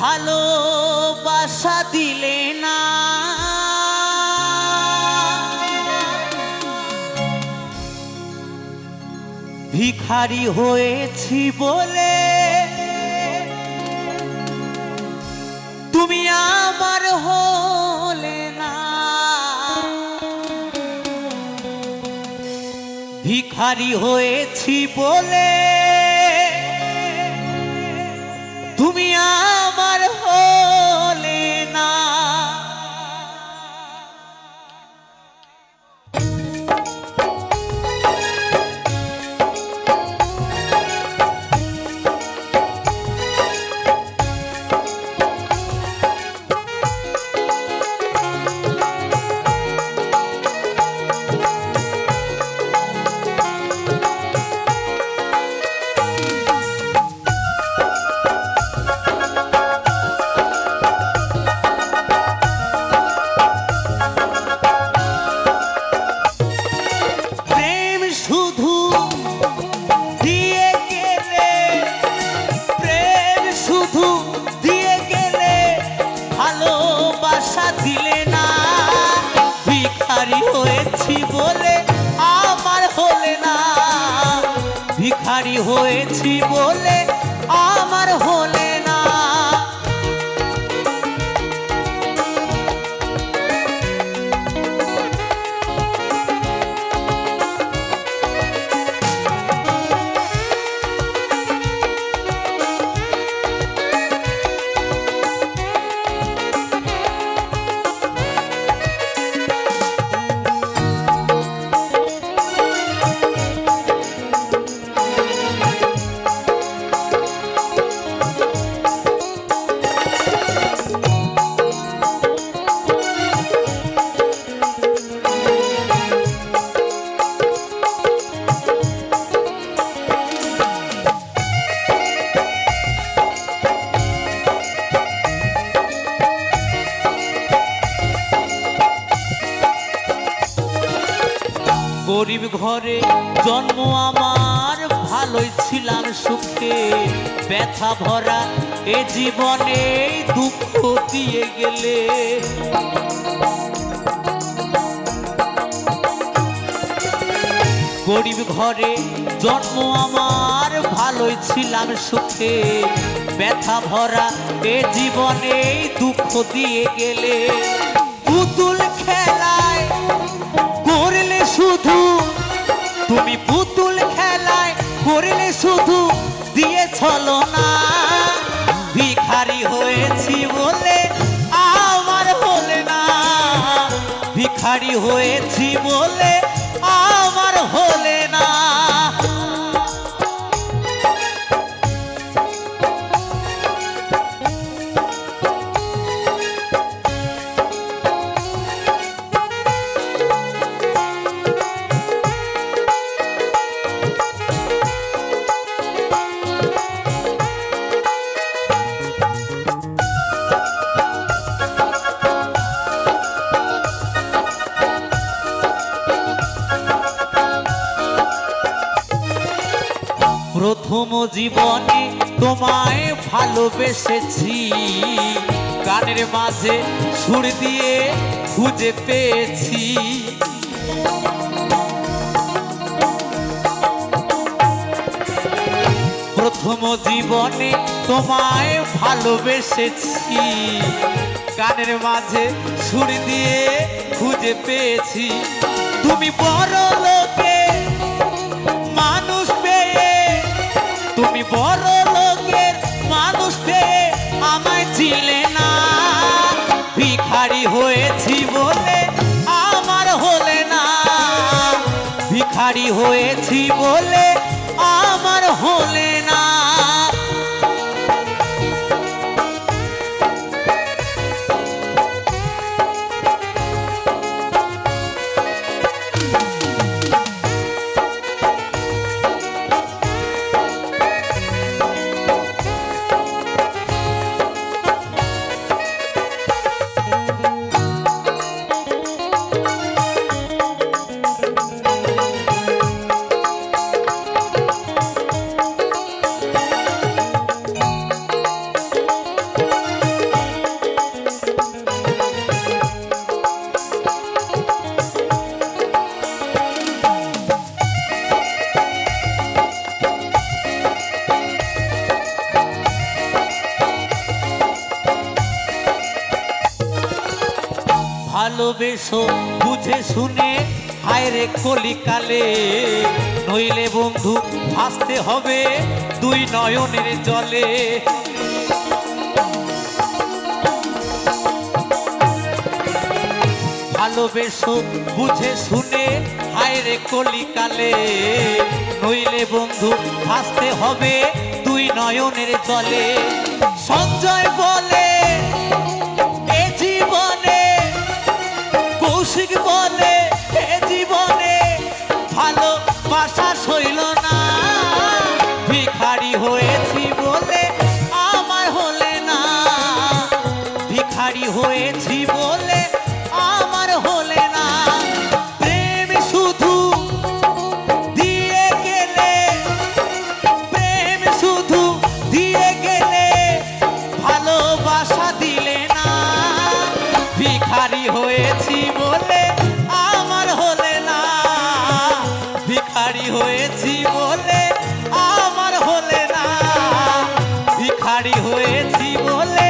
ভালোবাসা দিলে না, ভিখারি হয়েছি বলে তুমি আমার হলে না। ভিখারি হয়েছি বলে তুমি আমার হলে না। দিলে না, ভিখারি হয়েছি বলে আমার হলে না। ভিখারি হয়েছি বলে আমার হলে না। গরিব ঘরে জন্ম আমার, ভালোই ছিলাম সুখে। ব্যথা ভরা এ জীবনে দুঃখ দিয়ে গেলে। গরিব ঘরে জন্ম আমার, ভালোই ছিলাম সুখে। ব্যথা ভরা এ জীবনে দুঃখ দিয়ে গেলে। পুতুল খেলায় করলে শুধু তুমি, পুতুল খেলায় করলে শুধু দিয়ে চলো না। ভিখারি হয়েছি বলে আমার হলে না। ভিখারি হয়েছি বলে আমার হলে না। প্রথম জীবনে তোমায় ভালোবেসেছি, গানের মাঝে সুর দিয়ে খুঁজে পেয়েছি। প্রথম জীবনে তোমায় ভালোবেসেছি, গানের মাঝে সুর দিয়ে খুঁজে পেয়েছি। তুমি বড় লোকে মানুষ পেয়ে, তুমি বড় লোকের মানুষ পেয়ে আমায় ছিলে না। ভিখারি হয়েছি বলে আমার হলে না। ভিখারি হয়েছি বলে আমার হলে না। ভালোবেসো বুঝে শুনে, হায় রে কলিকালে, নইলে বন্ধু ভাসতে হবে দুই নয়নের জলে। ভালোবেসো বুঝে শুনে, হায় রে কলিকালে, নইলে বন্ধু ভাসতে হবে দুই নয়নের জলে। সঞ্জয় বলে এ জীবনে, কৌশিক বলে এ জীবনে, ভালোবাসা সইল না, ভিখারি হয়েছি বলে আমার হলে না, ভিখারি হয়েছি বলে আমার হলে না। প্রেম শুধু দিয়ে গেলে, প্রেম শুধু দিয়ে গেলে, ভালোবাসা দিলে না, ভিখারি হয়েছি বলে আমার হলে না, ভিখারি হয়েছি বলে আমার হলে না, ভিখারি হয়েছি বলে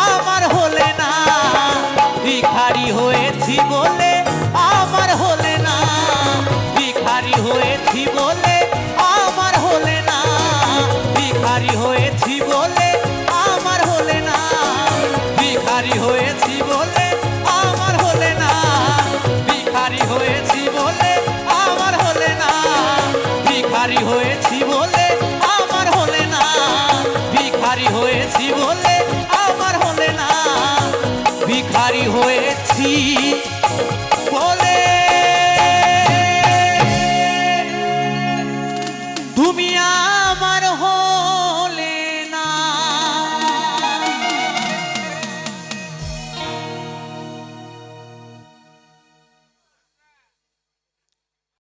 আমার হলে না, ভিখারি হয়েছি বলে আমার হলে না, ভিখারি হয়েছি বলে আমার হলে না, ভিখারি হয়েছি বলে আমার হলে না, ভিখারি হয়েছি বলে আমার হলে না, ভিখারি হয়েছি বলে আমার হলে না, ভিখারি হয়েছি বলে আমার হলে না, ভিখারি হয়েছি বলে আমার হলে না, ভিখারি হয়েছি বলে তুমি আমার